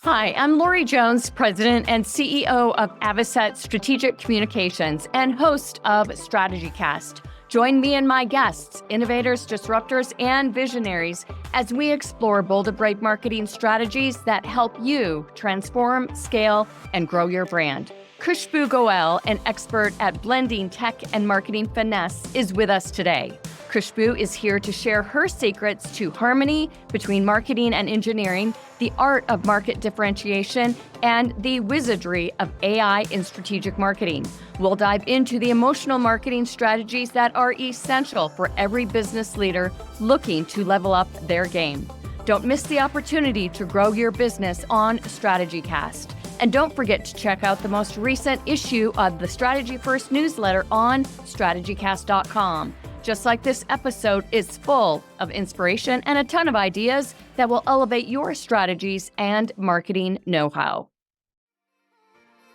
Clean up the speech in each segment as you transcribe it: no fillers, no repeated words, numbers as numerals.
Hi, I'm Lori Jones, President and CEO of Avocet Strategic Communications and host of StrategyCast. Join me and my guests, innovators, disruptors, and visionaries as we explore bold and brave marketing strategies that help you transform, scale, and grow your brand. Khushboo Goel, an expert at blending tech and marketing finesse, is with us today. Khushboo is here to share her secrets to harmony between marketing and engineering, the art of market differentiation, and the wizardry of AI in strategic marketing. We'll dive into the emotional marketing strategies that are essential for every business leader looking to level up their game. Don't miss the opportunity to grow your business on StrategyCast. And don't forget to check out the most recent issue of the Strategy First newsletter on StrategyCast.com. Just like this episode is full of inspiration and a ton of ideas that will elevate your strategies and marketing know-how.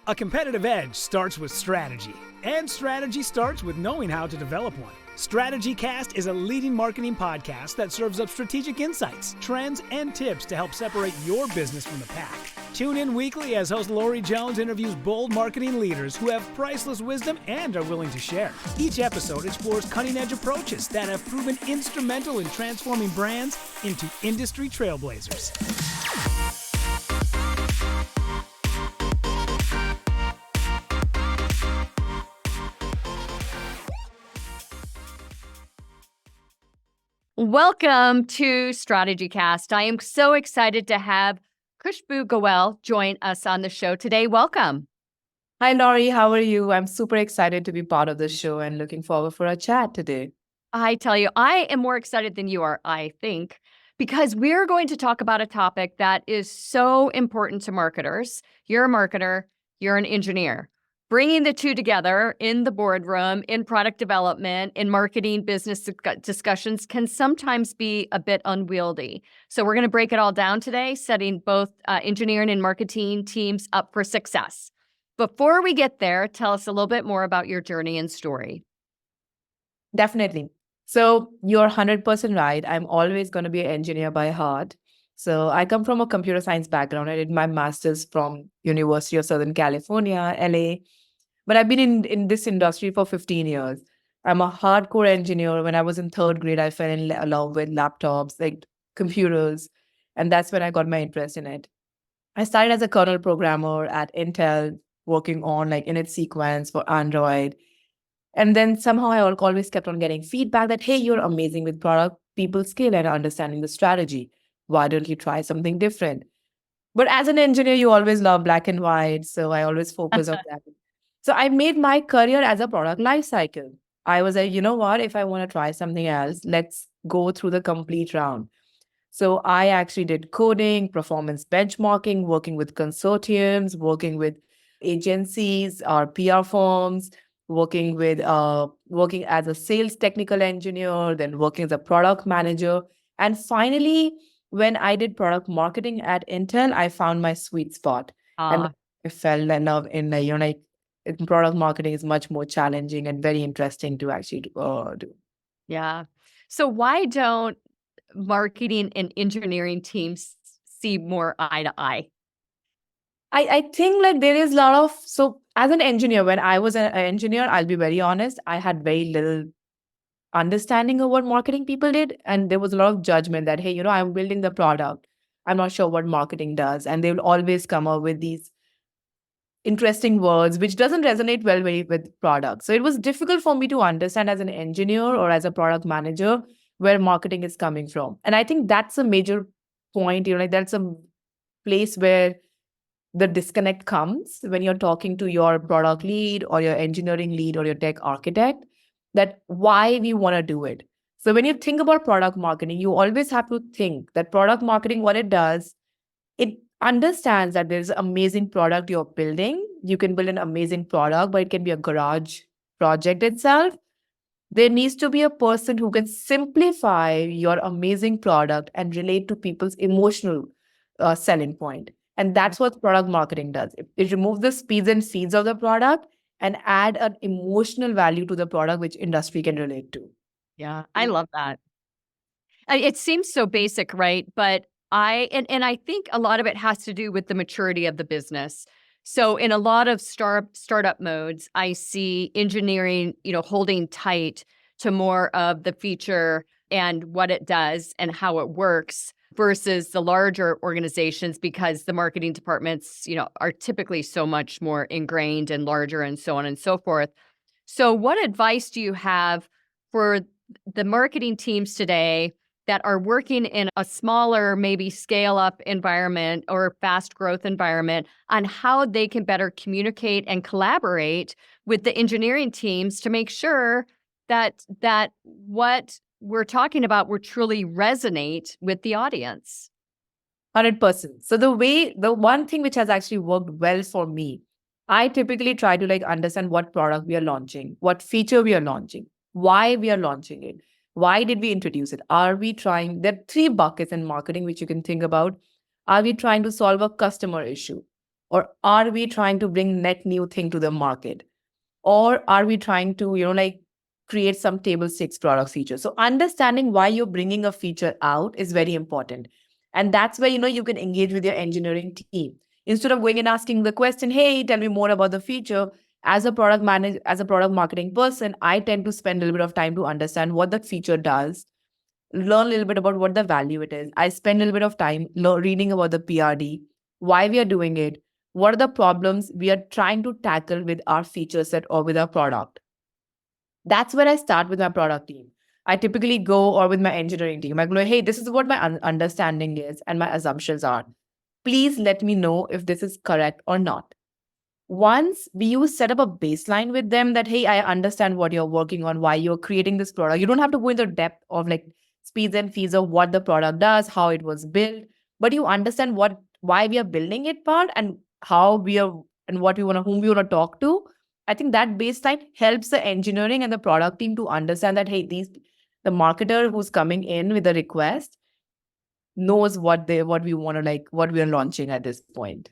A competitive edge starts with strategy, and strategy starts with knowing how to develop one. StrategyCast is a leading marketing podcast that serves up strategic insights, trends, and tips to help separate your business from the pack. Tune in weekly as host Lori Jones interviews bold marketing leaders who have priceless wisdom and are willing to share. Each episode explores cutting-edge approaches that have proven instrumental in transforming brands into industry trailblazers. Welcome to StrategyCast. I am so excited to have Khushboo Goel join us on the show today. Welcome. Hi, Lori. How are you? I'm super excited to be part of the show and looking forward for a chat today. I tell you, I am more excited than you are, I think, because we're going to talk about a topic that is so important to marketers. You're a marketer, you're an engineer. Bringing the two together in the boardroom, in product development, in marketing business discussions can sometimes be a bit unwieldy. So we're going to break it all down today, setting both engineering and marketing teams up for success. Before we get there, tell us a little bit more about your journey and story. Definitely. So you're 100% right. I'm always going to be an engineer by heart. So I come from a computer science background. I did my master's from University of Southern California, LA. But I've been in this industry for 15 years. I'm a hardcore engineer. When I was in third grade, I fell in love with laptops, like computers. And that's when I got my interest in it. I started as a kernel programmer at Intel, working on like init sequence for Android. And then somehow I always kept on getting feedback that, hey, you're amazing with product, people skill, and understanding the strategy. Why don't you try something different? But as an engineer, you always love black and white. So I always focus on that. So I made my career as a product lifecycle. I was like, you know what? If I want to try something else, let's go through the complete round. So I actually did coding, performance benchmarking, working with consortiums, working with agencies or PR firms, working as a sales technical engineer, then working as a product manager. And finally, when I did product marketing at Intel, I found my sweet spot. And I fell in love in product marketing is much more challenging and very interesting to actually do. Yeah. So why don't marketing and engineering teams see more eye to eye? I think like there is a lot of, so as an engineer, when I was an engineer, I'll be very honest, I had very little understanding of what marketing people did. And there was a lot of judgment that, hey, I'm building the product. I'm not sure what marketing does. And they will always come up with these interesting words, which doesn't resonate well with products. So it was difficult for me to understand as an engineer or as a product manager where marketing is coming from. And I think that's a major point, that's a place where the disconnect comes when you're talking to your product lead or your engineering lead or your tech architect, that why we want to do it. So when you think about product marketing, you always have to think that product marketing, what it does, it understands that there's an amazing product you're building. You can build an amazing product, but it can be a garage project itself. There needs to be a person who can simplify your amazing product and relate to people's emotional selling point. And that's what product marketing does. It removes the speeds and feeds of the product and add an emotional value to the product, which industry can relate to. Yeah, I love that. It seems so basic, right? But And I think a lot of it has to do with the maturity of the business. So in a lot of startup modes, I see engineering, holding tight to more of the feature and what it does and how it works versus the larger organizations, because the marketing departments, are typically so much more ingrained and larger and so on and so forth. So what advice do you have for the marketing teams today that are working in a smaller, maybe scale up environment or fast growth environment on how they can better communicate and collaborate with the engineering teams to make sure that what we're talking about will truly resonate with the audience? 100%. So the one thing which has actually worked well for me, I typically try to like understand what product we are launching, what feature we are launching, why we are launching it, why did we introduce it? Are we trying, there are three buckets in marketing which you can think about. Are we trying to solve a customer issue? Or are we trying to bring net new thing to the market? Or are we trying to, like create some table stakes product feature? So understanding why you're bringing a feature out is very important. And that's where, you can engage with your engineering team. Instead of going and asking the question, hey, tell me more about the feature, as a product manager, as a product marketing person, I tend to spend a little bit of time to understand what that feature does, learn a little bit about what the value it is. I spend a little bit of time reading about the PRD, why we are doing it, what are the problems we are trying to tackle with our feature set or with our product. That's where I start with my product team. I typically go or with my engineering team. I go, hey, this is what my understanding is and my assumptions are. Please let me know if this is correct or not. Once we set up a baseline with them that, hey, I understand what you're working on, why you're creating this product. You don't have to go into the depth of like speeds and fees of what the product does, how it was built, but you understand why we are building it part and how we are and what we want to, whom we want to talk to. I think that baseline helps the engineering and the product team to understand that, hey, the marketer who's coming in with a request knows what we want to like, what we are launching at this point.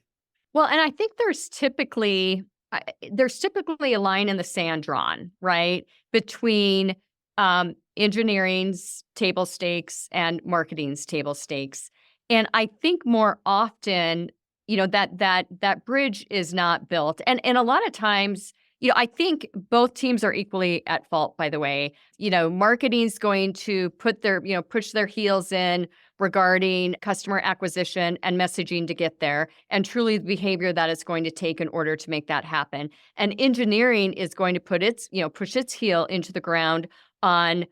Well, and I think there's typically a line in the sand drawn, right, between engineering's table stakes and marketing's table stakes. And I think more often, that bridge is not built. And a lot of times, I think both teams are equally at fault, by the way. Marketing's going to push their heels in regarding customer acquisition and messaging to get there, and truly the behavior that it's going to take in order to make that happen. And engineering is going to push its heel into the ground on,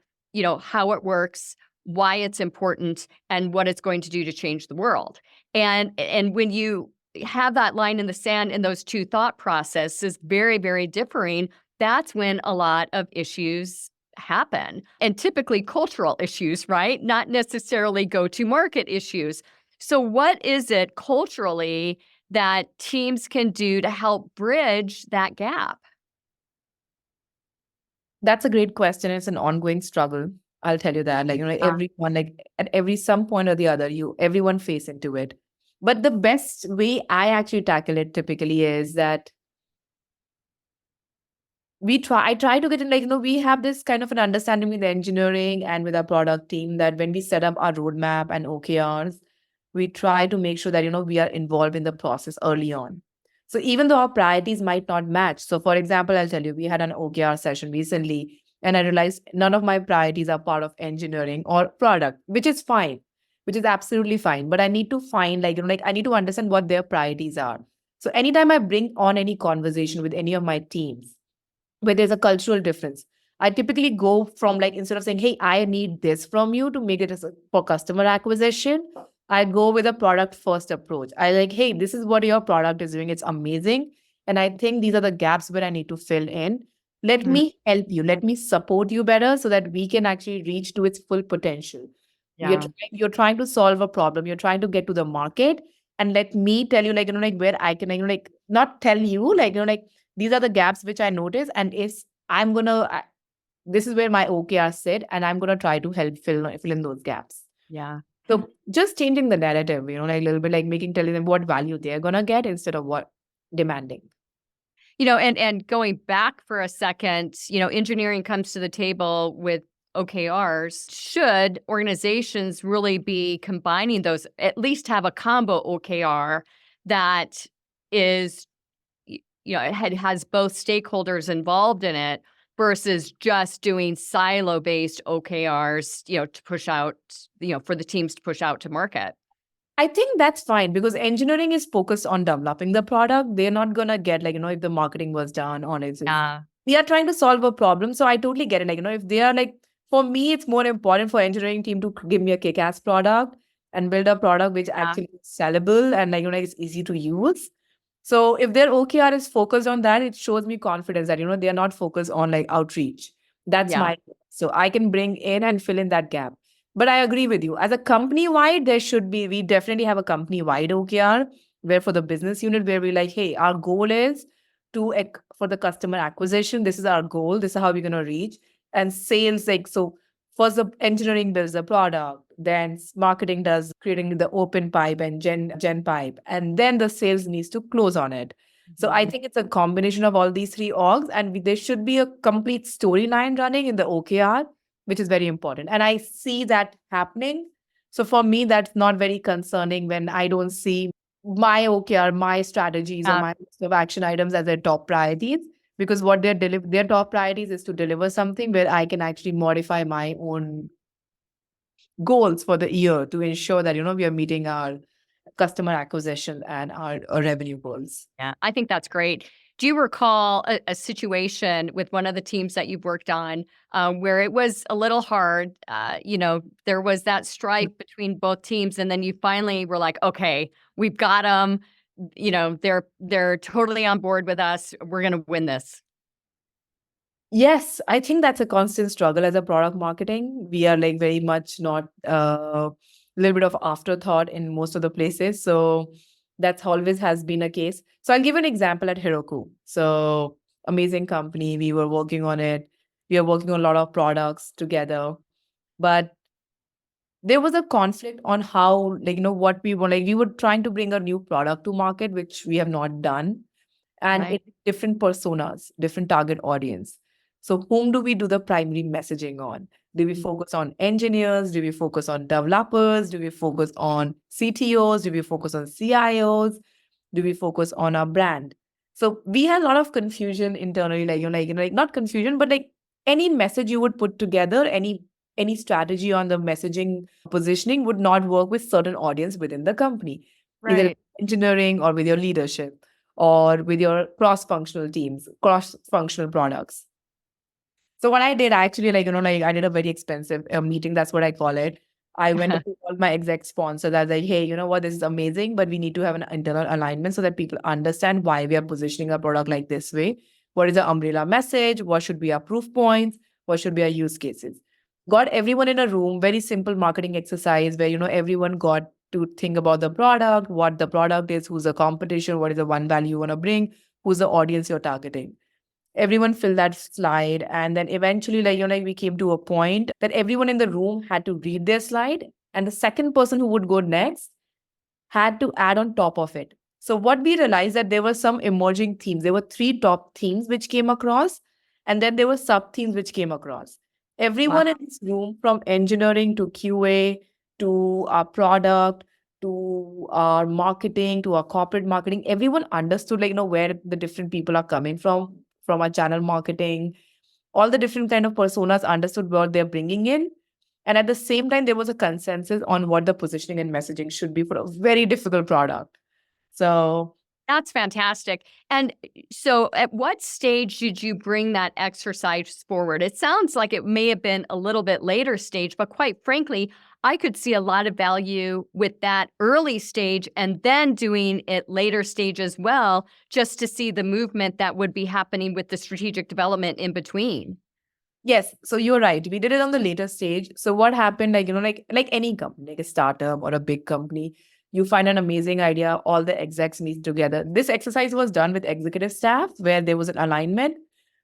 how it works, why it's important, and what it's going to do to change the world. And when you have that line in the sand and those two thought processes very, very differing, that's when a lot of issues happen. And typically cultural issues, right? Not necessarily go-to-market issues. So what is it culturally that teams can do to help bridge that gap? That's a great question. It's an ongoing struggle. I'll tell you that. Everyone, at some point or the other, everyone face into it. But the best way I actually tackle it typically is that I try to get in, we have this kind of an understanding with engineering and with our product team that when we set up our roadmap and OKRs, we try to make sure that, we are involved in the process early on. So even though our priorities might not match. So for example, I'll tell you, we had an OKR session recently and I realized none of my priorities are part of engineering or product, which is fine, which is absolutely fine. But I need to find I need to understand what their priorities are. So anytime I bring on any conversation with any of my teams, where there's a cultural difference, I typically go from instead of saying, hey, I need this from you to make it for customer acquisition, I go with a product first approach. Hey, this is what your product is doing. It's amazing. And I think these are the gaps where I need to fill in. Let me help you. Let me support you better so that we can actually reach to its full potential. Yeah. You're trying to solve a problem. You're trying to get to the market. And let me tell you, where I can, not tell you, these are the gaps which I notice. And this is where my OKRs sit. And I'm going to try to help fill in those gaps. Yeah. So just changing the narrative, a little bit telling them what value they're going to get instead of what demanding. And going back for a second, engineering comes to the table with OKRs, should organizations really be combining those, at least have a combo OKR that is, it has both stakeholders involved in it versus just doing silo-based OKRs, to push out, for the teams to push out to market? I think that's fine because engineering is focused on developing the product. They're not gonna get if the marketing was done on it. Yeah. We are trying to solve a problem. So I totally get it. If they are for me, it's more important for engineering team to give me a kick-ass product and build a product which actually is sellable and it's easy to use. So if their OKR is focused on that, it shows me confidence that, they are not focused on outreach. That's Yeah. so I can bring in and fill in that gap. But I agree with you. As a company-wide, we definitely have a company-wide OKR where for the business unit where we're hey, our goal is for the customer acquisition. This is our goal. This is how we're going to reach. And sales, so first the engineering builds the product, then marketing does creating the open pipe and gen pipe, and then the sales needs to close on it. So I think it's a combination of all these three orgs, and there should be a complete storyline running in the OKR, which is very important. And I see that happening. So for me, that's not very concerning when I don't see my OKR, my strategies, or my list of action items as their top priorities, because what their top priorities is to deliver something where I can actually modify my own goals for the year to ensure that, we are meeting our customer acquisition and our revenue goals. Yeah, I think that's great. Do you recall a situation with one of the teams that you've worked on where it was a little hard? There was that strife between both teams, and then you finally were like, okay, we've got them. They're totally on board with us. We're going to win this. Yes, I think that's a constant struggle as a product marketing. We are very much not a little bit of afterthought in most of the places. So that's always has been a case. So I'll give an example at Heroku. So amazing company. We were working on it. We are working on a lot of products together. But there was a conflict on how, what we want. We were trying to bring a new product to market, which we have not done. And Right. different personas, different target audience. So whom do we do the primary messaging on? Do we focus on engineers? Do we focus on developers? Do we focus on CTOs? Do we focus on CIOs? Do we focus on our brand? So we had a lot of confusion internally, not confusion, but any message you would put together, any strategy on the messaging positioning would not work with certain audience within the company, either Right. engineering or with your leadership or with your cross-functional teams, cross-functional products. So what I did, I actually I did a very expensive meeting. That's what I call it. I went to all my exec sponsors. I was like, hey, you know what? This is amazing, but we need to have an internal alignment so that people understand why we are positioning our product like this way. What is the umbrella message? What should be our proof points? What should be our use cases? Got everyone in a room, very simple marketing exercise where, everyone got to think about the product, what the product is, who's the competition, what is the one value you want to bring, who's the audience you're targeting. Everyone filled that slide. And then eventually, we came to a point that everyone in the room had to read their slide. And the second person who would go next had to add on top of it. So what we realized that there were some emerging themes. There were 3 top themes which came across, and then there were sub themes which came across. Everyone in this room, from engineering to QA to our product to our marketing to our corporate marketing, everyone understood where the different people are coming from our channel marketing. All the different kind of personas understood what they're bringing in. And at the same time, there was a consensus on what the positioning and messaging should be for a very difficult product. So That's fantastic. And so at what stage did you bring that exercise forward? It sounds like it may have been a little bit later stage, but quite frankly, I could see a lot of value with that early stage and then doing it later stage as well, just to see the movement that would be happening with the strategic development in between. yes, so you're right. We did it on the later stage. So what happened, like any company, like a startup or a big company, you find an amazing idea, all the execs meet together. This exercise was done with executive staff where there was an alignment.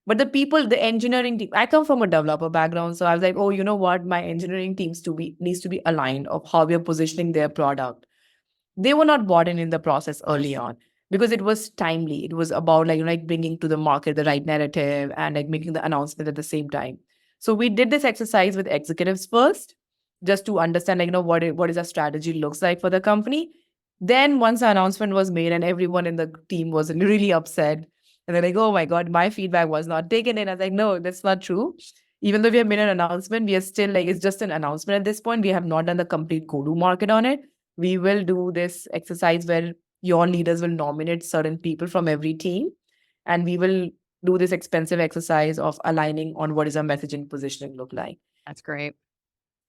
But the engineering team, I come from a developer background. So I was like, oh, you know what? My engineering teams needs to be aligned of how we are positioning their product. They were not bought in the process early on because it was timely. It was about bringing to the market the right narrative and making the announcement at the same time. So we did this exercise with executives first, just to understand, what is our strategy looks like for the company. Then once the announcement was made and everyone in the team was really upset, and they're like, oh my God, my feedback was not taken in. I was like, no, that's not true. Even though we have made an announcement, we are still like, it's just an announcement at this point. We have not done the complete go-to-market on it. We will do this exercise where your leaders will nominate certain people from every team, and we will do this expensive exercise of aligning on what is our messaging positioning look like. That's great.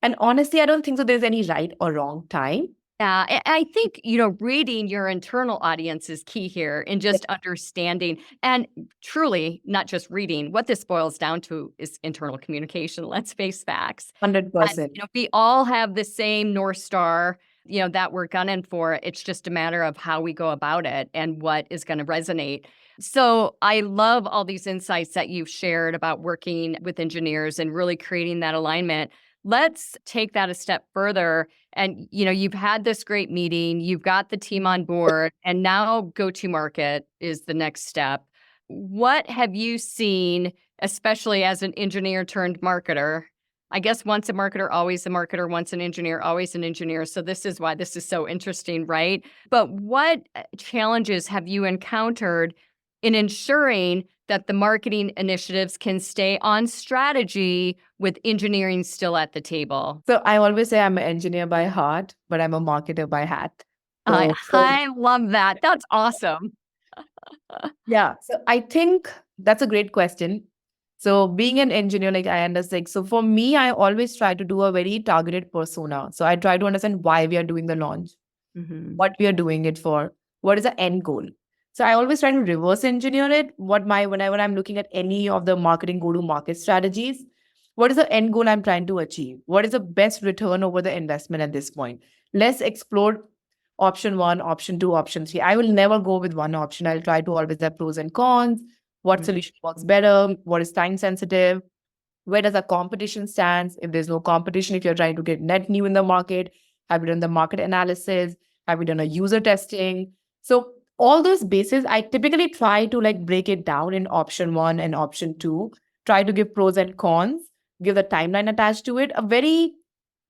And honestly, I don't think so there's any right or wrong time. Yeah, I think, reading your internal audience is key here in just understanding, and truly not just reading. What this boils down to is internal communication. Let's face facts. 100%. And, we all have the same North Star, that we're gunning for. It's just a matter of how we go about it and what is going to resonate. So I love all these insights that you've shared about working with engineers and really creating that alignment. Let's take that a step further. And, you've had this great meeting, you've got the team on board, and now go-to-market is the next step. What have you seen, especially as an engineer turned marketer? I guess once a marketer, always a marketer, once an engineer, always an engineer. So this is why this is so interesting, right? But what challenges have you encountered in ensuring that the marketing initiatives can stay on strategy with engineering still at the table? So I always say I'm an engineer by heart, but I'm a marketer by hat. I love that. That's awesome. Yeah. So I think that's a great question. So being an engineer, like I understand. So for me, I always try to do a very targeted persona. So I try to understand why we are doing the launch, what we are doing it for, what is the end goal. So I always try to reverse engineer it. Whenever I'm looking at any of the marketing go-to-market strategies, what is the end goal I'm trying to achieve? What is the best return over the investment at this point? Let's explore option 1, option 2, option 3. I will never go with one option. I'll try to always have pros and cons. What solution works better? What is time sensitive? Where does the competition stand? If there's no competition, if you're trying to get net new in the market, have you done the market analysis? Have you done a user testing? So all those bases, I typically try to break it down in option 1 and option 2, try to give pros and cons, give the timeline attached to it, a very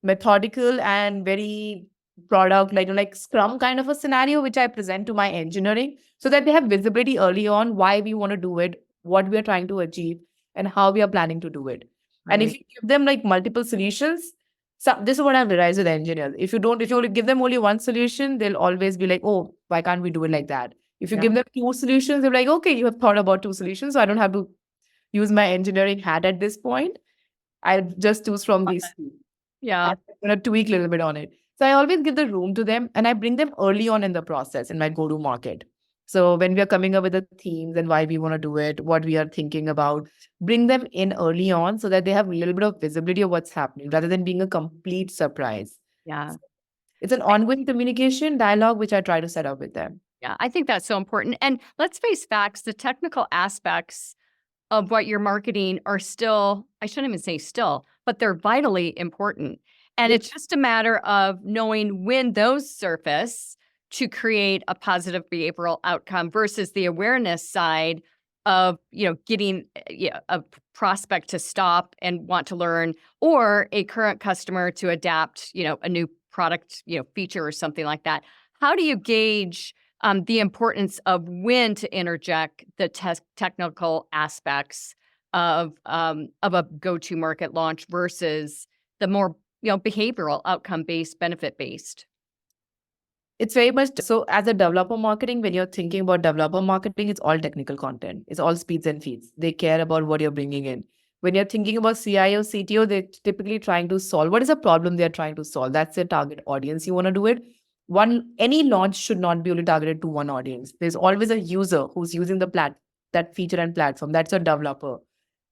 methodical and very product, like Scrum kind of a scenario, which I present to my engineering so that they have visibility early on why we want to do it, what we are trying to achieve, and how we are planning to do it. Right. And if you give them multiple solutions, so this is what I've realized with engineers. If you give them only one solution, they'll always be like, oh, why can't we do it like that? If you give them 2 solutions, they're like, okay, you have thought about 2 solutions, so I don't have to use my engineering hat at this point. I'll just choose from these 2. Yeah. I'm going to tweak a little bit on it. So I always give the room to them, and I bring them early on in the process in my go-to-market. So when we are coming up with the themes and why we want to do it, what we are thinking about, bring them in early on so that they have a little bit of visibility of what's happening rather than being a complete surprise. Yeah. So it's an ongoing communication dialogue, which I try to set up with them. Yeah, I think that's so important. And let's face facts, the technical aspects of what you're marketing are still, I shouldn't even say still, but they're vitally important. And it's just a matter of knowing when those surface to create a positive behavioral outcome versus the awareness side of, getting a prospect to stop and want to learn, or a current customer to adapt, a new product, feature or something like that. How do you gauge the importance of when to interject the technical aspects of a go-to-market launch versus the more behavioral outcome-based, benefit-based? It's very much so. As a developer marketing, when you're thinking about developer marketing, it's all technical content. It's all speeds and feeds. They care about what you're bringing in. When you're thinking about CIO, CTO, they're typically trying to solve what is a problem they're trying to solve. That's their target audience. You want to do it. Any launch should not be only targeted to one audience. There's always a user who's using that feature and platform. That's a developer.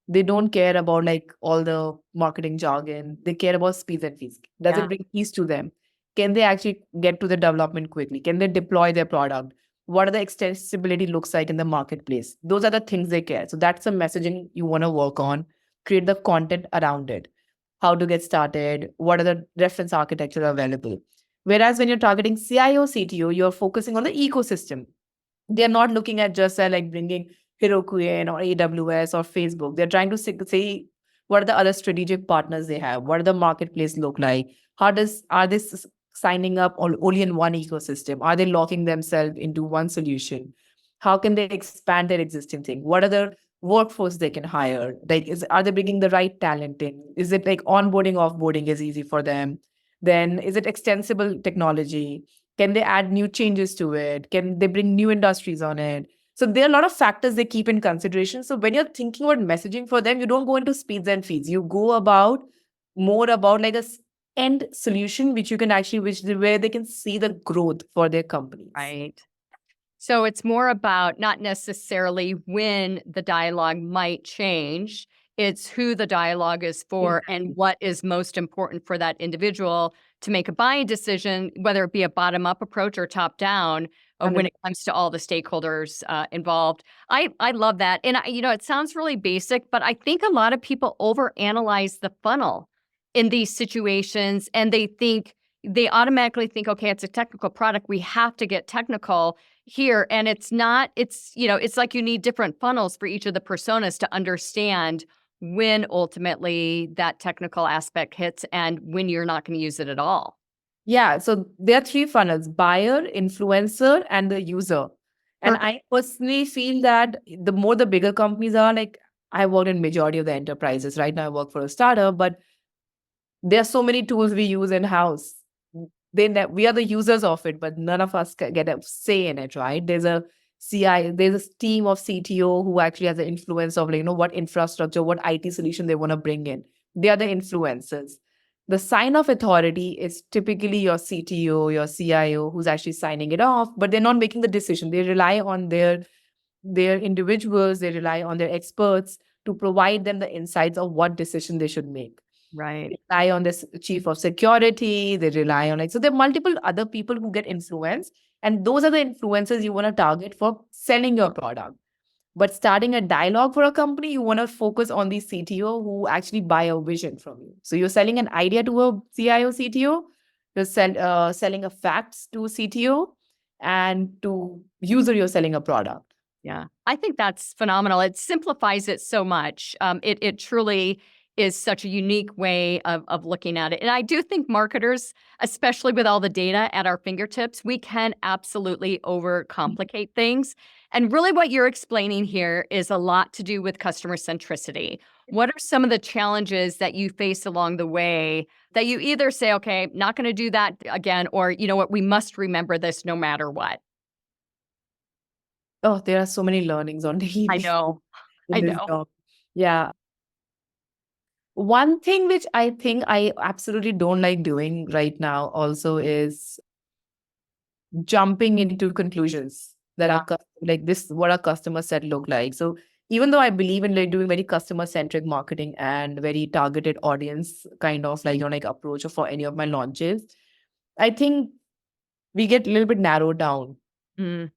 They don't care about all the marketing jargon. They care about speeds and feeds. Does it bring ease to them? Can they actually get to the development quickly? Can they deploy their product? What are the extensibility looks like in the marketplace? Those are the things they care. So that's the messaging you want to work on. Create the content around it. How to get started? What are the reference architecture available? Whereas when you're targeting CIO, CTO, you're focusing on the ecosystem. They're not looking at just bringing Heroku in or AWS or Facebook. They're trying to say What are the other strategic partners they have? What does the marketplace look like? Are they signing up only in one ecosystem? Are they locking themselves into one solution? How can they expand their existing thing? What are the workforce they can hire? Like, are they bringing the right talent in? Is it like onboarding, offboarding is easy for them? Then is it extensible technology? Can they add new changes to it? Can they bring new industries on it? So there are a lot of factors they keep in consideration. So when you're thinking about messaging for them, you don't go into speeds and feeds. You go about more about like a end solution, which you can actually, where they can see the growth for their companies. Right. So it's more about not necessarily when the dialogue might change. It's who the dialogue is for and what is most important for that individual to make a buying decision, whether it be a bottom-up approach or top-down, when it comes to all the stakeholders involved. I love that. And, it sounds really basic, but I think a lot of people overanalyze the funnel in these situations, and they automatically think, okay, it's a technical product. We have to get technical here. And it's not, it's like you need different funnels for each of the personas to understand when ultimately that technical aspect hits and when you're not going to use it at all. Yeah. So there are three funnels: buyer, influencer, and the user. And I personally feel that the more the bigger companies are, like I worked in majority of the enterprises. Right now I work for a startup, but there are so many tools we use in-house. We are the users of it, but none of us get a say in it, right? There's a team of CTO who actually has the influence of, like, what infrastructure, what IT solution they want to bring in. They are the influencers. The sign of authority is typically your CTO, your CIO, who's actually signing it off, but they're not making the decision. They rely on their individuals, they rely on their experts to provide them the insights of what decision they should make. Right. They rely on this chief of security, they rely on, so there are multiple other people who get influence, and those are the influencers you want to target for selling your product. But starting a dialogue for a company, you want to focus on the CTO who actually buy a vision from you. So you're selling an idea to a CIO, CTO, you're selling a facts to CTO, and to user, you're selling a product. Yeah, I think that's phenomenal. It simplifies it so much. It truly is such a unique way of looking at it. And I do think marketers, especially with all the data at our fingertips, we can absolutely overcomplicate things. And really what you're explaining here is a lot to do with customer centricity. What are some of the challenges that you face along the way that you either say, okay, not going to do that again, or you know what, we must remember this no matter what? Oh, there are so many learnings on daily I know. in this job. Yeah. One thing which I think I absolutely don't like doing right now also is jumping into conclusions that are like this, what our customer set look like. So even though I believe in like doing very customer centric marketing and very targeted audience kind of like approach for any of my launches, I think we get a little bit narrowed down to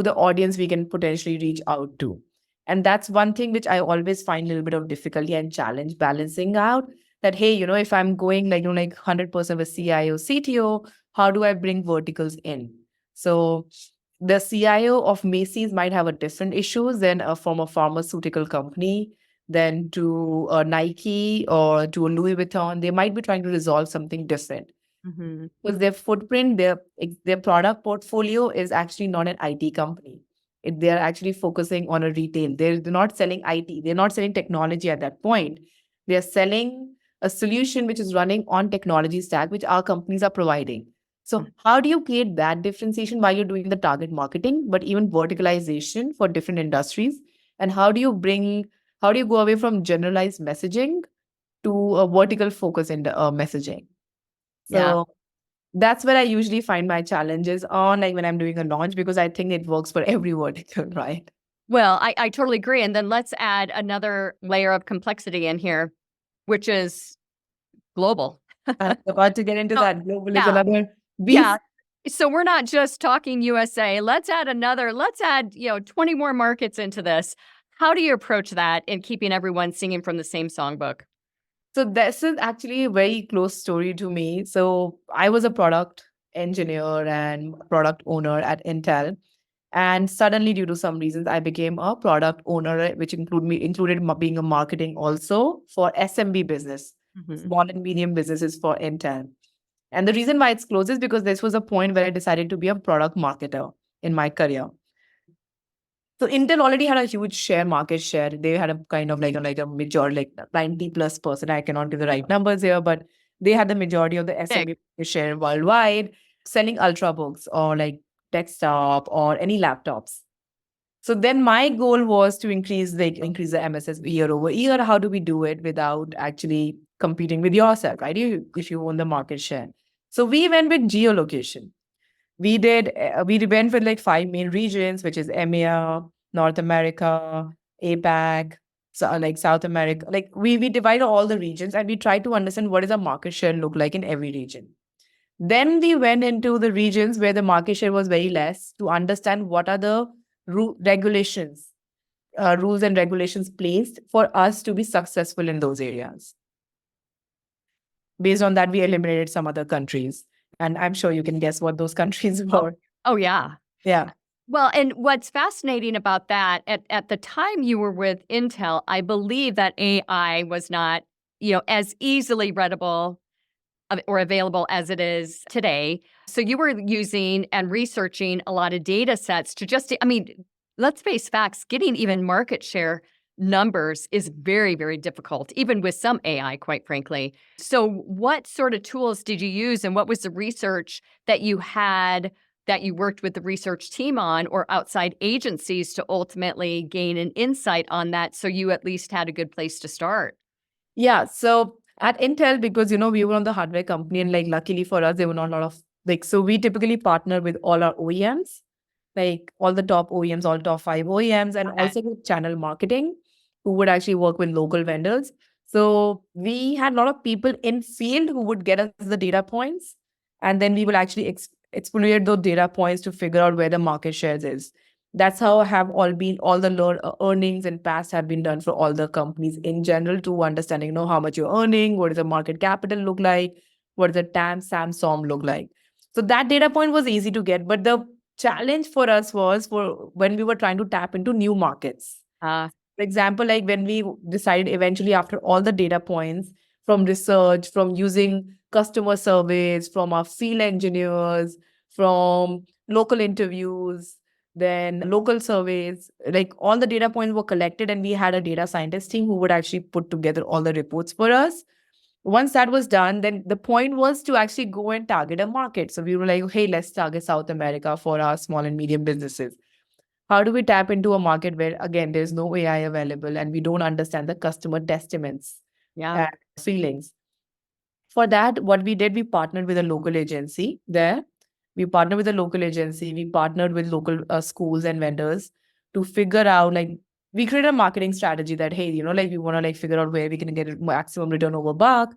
the audience we can potentially reach out to. And that's one thing which I always find a little bit of difficulty and challenge balancing out, that, hey, if I'm going like 100% with CIO, CTO, how do I bring verticals in? So the CIO of Macy's might have a different issues than from a pharmaceutical company, than to a Nike or to a Louis Vuitton. They might be trying to resolve something different. Because their footprint, their product portfolio is actually not an IT company. They're actually focusing on a retail. They're not selling IT. They're not selling technology at that point. They're selling a solution which is running on technology stack, which our companies are providing. So how do you create that differentiation while you're doing the target marketing, but even verticalization for different industries? And how do you go away from generalized messaging to a vertical focus in the messaging? So that's where I usually find my challenges on, like when I'm doing a launch, because I think it works for every vertical, right? Well, I totally agree. And then let's add another layer of complexity in here, which is global. I'm about to get into that. Global is yeah. another beast. Yeah. So we're not just talking USA. Let's add 20 more markets into this. How do you approach that in keeping everyone singing from the same songbook? So this is actually a very close story to me. So I was a product engineer and product owner at Intel. And suddenly, due to some reasons, I became a product owner, which included being a marketing also for SMB business, Mhm. small and medium businesses for Intel. And the reason why it's closed is because this was a point where I decided to be a product marketer in my career. So Intel already had a huge market share. They had a kind of like a majority, like 90+%. I cannot give the right numbers here, but they had the majority of the Big. SMB market share worldwide, selling ultrabooks or like desktop or any laptops. So then my goal was to increase the MSS year over year. How do we do it without actually competing with yourself, right? If you own the market share. So we went with geolocation. We went with like 5 main regions, which is EMEA, North America, APAC, so like South America. Like we divided all the regions and we tried to understand what does a market share look like in every region. Then we went into the regions where the market share was very less to understand what are the regulations, rules and regulations placed for us to be successful in those areas. Based on that, we eliminated some other countries. And I'm sure you can guess what those countries were. Oh, yeah. Yeah. Well, and what's fascinating about that, at the time you were with Intel, I believe that AI was not, as easily readable or available as it is today. So you were using and researching a lot of data sets to let's face facts, getting even market share numbers is very, very difficult, even with some AI, quite frankly. So what sort of tools did you use and what was the research that you had that you worked with the research team on or outside agencies to ultimately gain an insight on that so you at least had a good place to start? Yeah. So at Intel, because we were on the hardware company, and like luckily for us, there were not a lot of so we typically partner with all our OEMs, like all the top OEMs, all top 5 OEMs, and Okay. also with channel marketing, who would actually work with local vendors. So we had a lot of people in field who would get us the data points, and then we will actually exploit those data points to figure out where the market shares is. That's how have all the earnings and past have been done for all the companies in general to understanding, how much you're earning, what does the market capital look like, what does the TAM, SAM, SOM look like. So that data point was easy to get, but the challenge for us was for when we were trying to tap into new markets. For example, like when we decided eventually after all the data points from research, from using customer surveys, from our field engineers, from local interviews, then local surveys, like all the data points were collected and we had a data scientist team who would actually put together all the reports for us. Once that was done, then the point was to actually go and target a market. So we were like, hey, let's target South America for our small and medium businesses. How do we tap into a market where, again, there's no AI available and we don't understand the customer testaments Yeah. and feelings? For that, what we did, we partnered with a local agency there. We partnered with a local agency. We partnered with local schools and vendors to figure out, like, we created a marketing strategy that, hey, like we want to like figure out where we can get a maximum return over buck.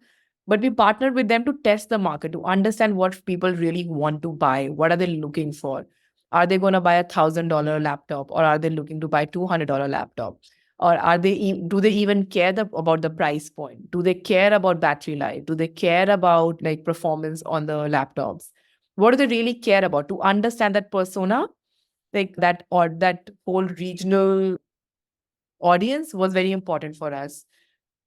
But we partnered with them to test the market, to understand what people really want to buy. What are they looking for? Are they going to buy $1,000 laptop or are they looking to buy $200 laptop? Or do they even care about the price point? Do they care about battery life? Do they care about like performance on the laptops? What do they really care about? To understand that persona, like that, or that whole regional audience was very important for us.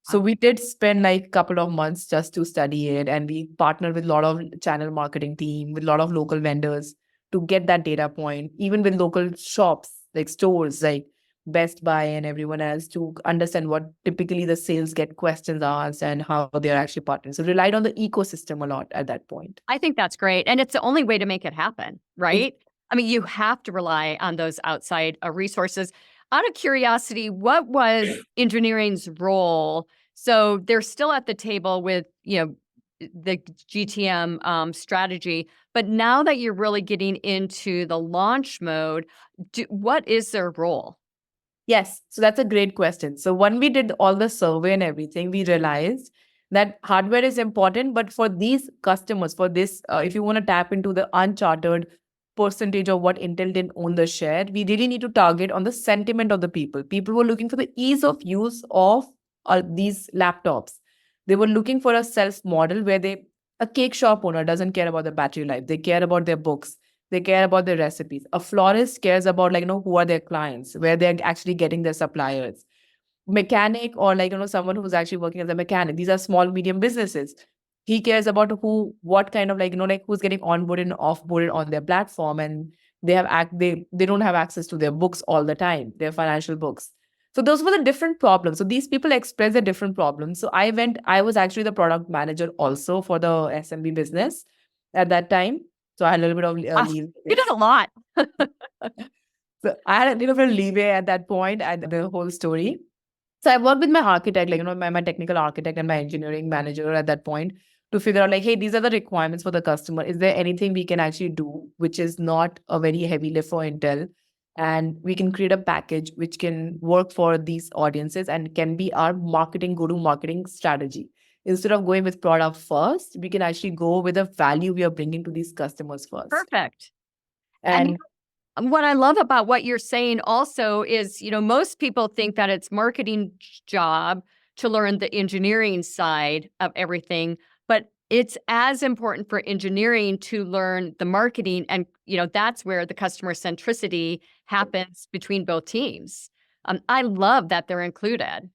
So we did spend like a couple of months just to study it, and we partnered with a lot of channel marketing team, with a lot of local vendors to get that data point, even with local shops, like stores, like Best Buy and everyone else, to understand what typically the sales get questions asked and how they're actually partnering. So relied on the ecosystem a lot at that point. I think that's great. And it's the only way to make it happen, right? I mean, you have to rely on those outside resources. Out of curiosity, what was engineering's role? So they're still at the table with, the GTM strategy, but now that you're really getting into the launch mode, what is their role? Yes, so that's a great question. So when we did all the survey and everything, we realized that hardware is important, but for these customers, for this, if you want to tap into the uncharted percentage of what Intel didn't own the share, we really need to target on the sentiment of the people. People were looking for the ease of use of these laptops. They were looking for a self model where a cake shop owner doesn't care about the battery life. They care about their books. They care about their recipes. A florist cares about who are their clients, where they're actually getting their suppliers. Mechanic or someone who's actually working as a mechanic. These are small, medium businesses. He cares about what kind of who's getting onboarded and offboarded on their platform, and they don't have access to their books all the time, their financial books. So those were the different problems. So these people express their different problems. So I was actually the product manager also for the SMB business at that time. So I had a little bit of Wow, leave. you did a lot. So I had a little bit of leeway at that point at the whole story. So I worked with my architect, my technical architect and my engineering manager at that point to figure out hey, these are the requirements for the customer. Is there anything we can actually do which is not a very heavy lift for Intel? And we can create a package which can work for these audiences and can be our go-to-marketing strategy. Instead of going with product first, we can actually go with the value we are bringing to these customers first. Perfect. And what I love about what you're saying also is, most people think that it's marketing job to learn the engineering side of everything, but it's as important for engineering to learn the marketing. And, that's where the customer centricity happens between both teams. I love that they're included.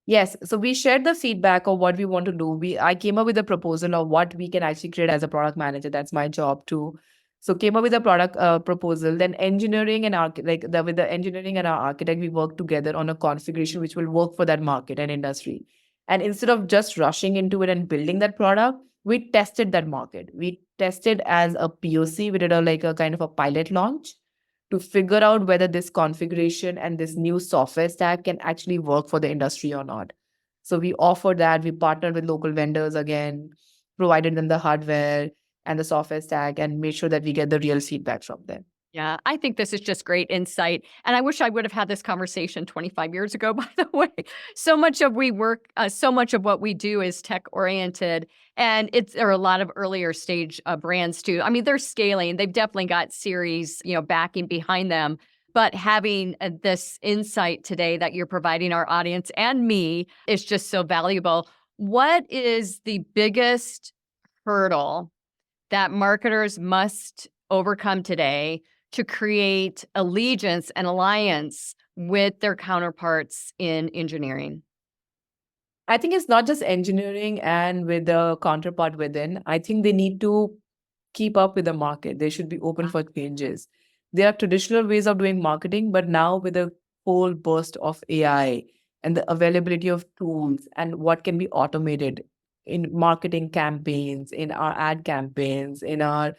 Yes. So we shared the feedback of what we want to do. I came up with a proposal of what we can actually create as a product manager. That's my job too. So came up with a product proposal. Then engineering and with the engineering and our architect, we work together on a configuration which will work for that market and industry. And instead of just rushing into it and building that product, we tested that market. We tested as a POC. We did a kind of a pilot launch to figure out whether this configuration and this new software stack can actually work for the industry or not. So we offered that. We partnered with local vendors again, provided them the hardware and the software stack, and made sure that we get the real feedback from them. Yeah, I think this is just great insight. And I wish I would have had this conversation 25 years ago, by the way. So much of what we do is tech oriented. And there are a lot of earlier stage brands too. I mean, they're scaling. They've definitely got series, backing behind them. But having this insight today that you're providing our audience and me is just so valuable. What is the biggest hurdle that marketers must overcome today to create allegiance and alliance with their counterparts in engineering? I think it's not just engineering and with the counterpart within. I think they need to keep up with the market. They should be open for changes. There are traditional ways of doing marketing, but now with a whole burst of AI and the availability of tools and what can be automated in marketing campaigns, in our ad campaigns, in our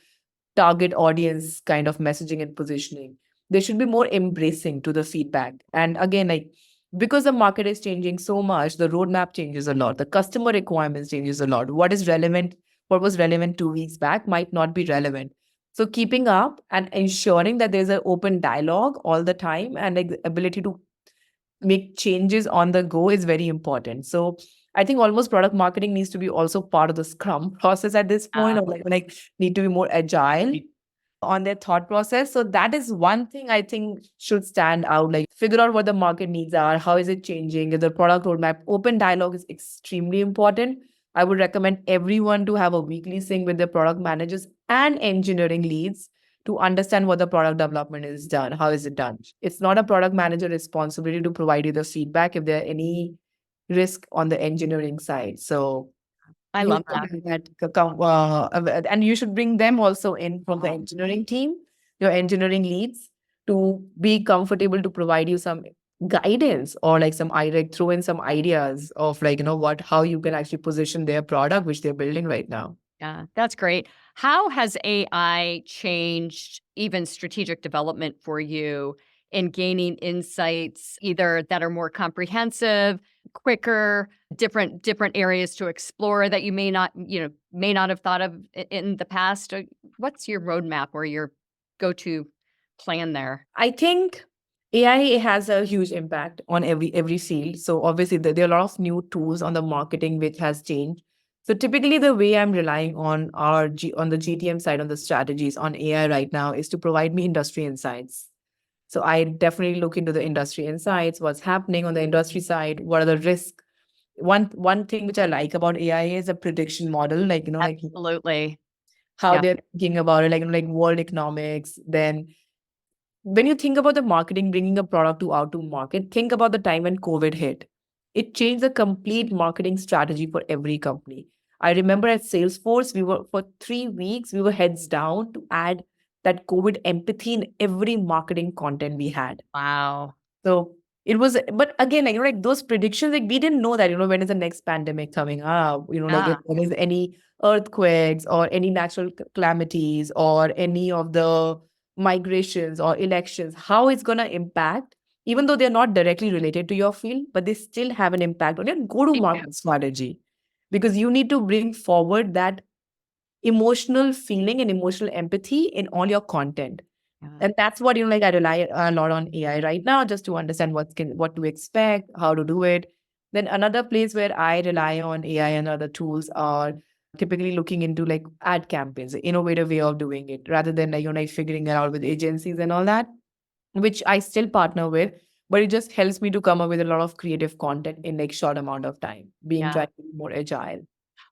target audience kind of messaging and positioning, they should be more embracing to the feedback. And again, because the market is changing so much, the roadmap changes a lot, the customer requirements changes a lot. What was relevant 2 weeks back might not be relevant. So keeping up and ensuring that there's an open dialogue all the time and the ability to make changes on the go is very important. So I think almost product marketing needs to be also part of the Scrum process at this point, or need to be more agile on their thought process. So that is one thing I think should stand out, figure out what the market needs are, how is it changing, is the product roadmap. Open dialogue is extremely important. I would recommend everyone to have a weekly sync with their product managers and engineering leads to understand what the product development is done, how is it done. It's not a product manager responsibility to provide you the feedback if there are any risk on the engineering side. So I love that. And you should bring them also in from the engineering team, your engineering leads, to be comfortable to provide you some guidance or throw in some ideas of how you can actually position their product which they're building right now. Yeah, that's great. How has AI changed even strategic development for you in gaining insights, either that are more comprehensive, quicker, different areas to explore that you may not have thought of in the past? What's your roadmap or your go-to plan there? I think AI has a huge impact on every field. So obviously there are a lot of new tools on the marketing which has changed. So typically the way I'm relying on on the GTM side, on the strategies on AI right now, is to provide me industry insights. So I definitely look into the industry insights, what's happening on the industry side, what are the risks. One thing which I like about AI is a prediction model, Absolutely. how Yeah. they're thinking about it, like world economics. Then when you think about the marketing, bringing a product to out to market, think about the time when COVID hit. It changed the complete marketing strategy for every company. I remember at Salesforce, we were for 3 weeks, we were heads down to add that COVID empathy in every marketing content we had. Wow. So it was, but again, like those predictions, like we didn't know that, when is the next pandemic coming up, like if Yeah. there is any earthquakes or any natural calamities or any of the migrations or elections, how it's going to impact, even though they're not directly related to your field, but they still have an impact on your go-to-market strategy because you need to bring forward that emotional feeling and emotional empathy in all your content. Yeah. And that's what, like I rely a lot on AI right now just to understand what to expect, how to do it. Then another place where I rely on AI and other tools are typically looking into like ad campaigns, the innovative way of doing it, rather than like figuring it out with agencies and all that, which I still partner with, but it just helps me to come up with a lot of creative content in like short amount of time, being Yeah. trying to be more agile.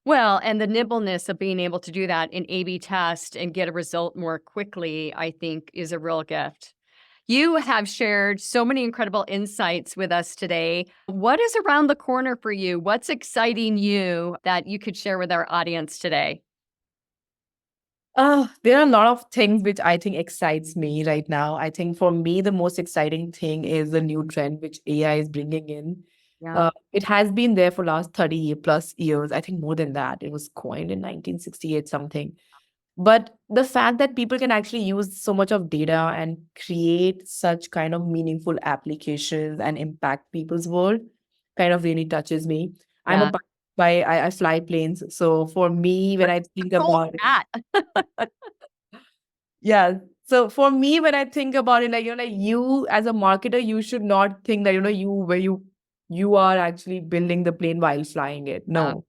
Well, and the nimbleness of being able to do that in A/B test and get a result more quickly, I think, is a real gift. You have shared so many incredible insights with us today. What is around the corner for you? What's exciting you that you could share with our audience today? There are a lot of things which I think excites me right now. I think for me, the most exciting thing is the new trend which AI is bringing in. Yeah. It has been there for last 30 plus years. I think more than that. It was coined in 1968 something. But the fact that people can actually use so much of data and create such kind of meaningful applications and impact people's world kind of really touches me. I'm a Yeah. pi- I fly planes. So for me, when I think Sold about that. yeah. So for me, when I think about it, like like you as a marketer, you should not think that you are actually building the plane while flying it. No,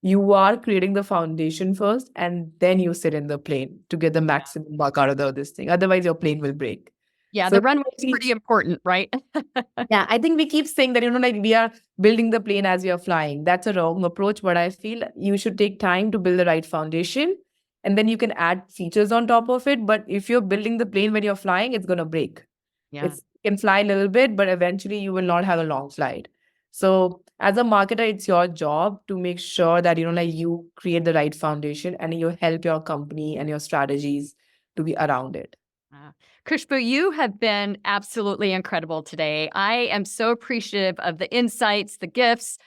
you are creating the foundation first, and then you sit in the plane to get the maximum work out of this thing. Otherwise, your plane will break. Yeah, So the runway is pretty important, right? yeah, I think we keep saying that, like we are building the plane as we are flying. That's a wrong approach, but I feel you should take time to build the right foundation and then you can add features on top of it. But if you're building the plane when you're flying, it's going to break. Yeah. It can fly a little bit, but eventually you will not have a long flight. So as a marketer, it's your job to make sure that, like you create the right foundation and you help your company and your strategies to be around it. Uh, Khushboo, you have been absolutely incredible today. I am so appreciative of the insights, the gifts.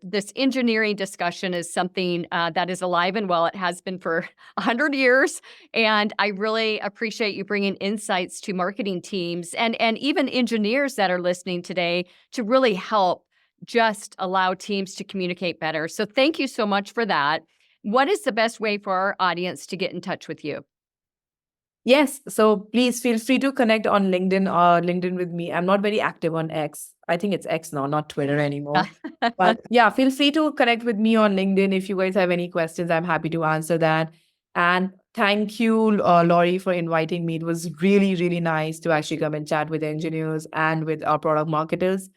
This engineering discussion is something that is alive and well. It has been for 100 years. And I really appreciate you bringing insights to marketing teams and even engineers that are listening today to really help just allow teams to communicate better. So thank you so much for that. What is the best way for our audience to get in touch with you? Yes. So please feel free to connect on LinkedIn with me. I'm not very active on X. I think it's X now, not Twitter anymore. But yeah, feel free to connect with me on LinkedIn. If you guys have any questions, I'm happy to answer that. And thank you, Laurie, for inviting me. It was really, really nice to actually come and chat with engineers and with our product marketers.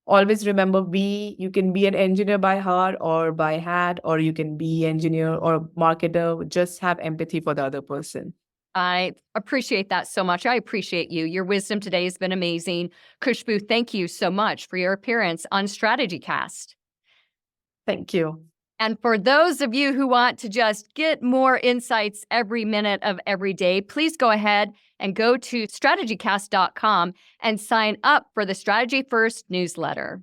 Always remember, you can be an engineer by heart or by hat, or you can be engineer or marketer. Just have empathy for the other person. I appreciate that so much. I appreciate you. Your wisdom today has been amazing. Khushboo, thank you so much for your appearance on StrategyCast. Thank you. And for those of you who want to just get more insights every minute of every day, please go ahead and go to StrategyCast.com and sign up for the Strategy First newsletter.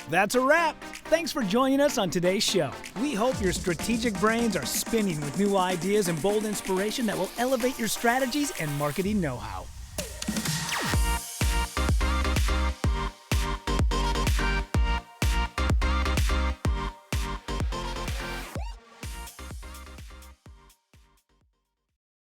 That's a wrap. Thanks for joining us on today's show. We hope your strategic brains are spinning with new ideas and bold inspiration that will elevate your strategies and marketing know-how.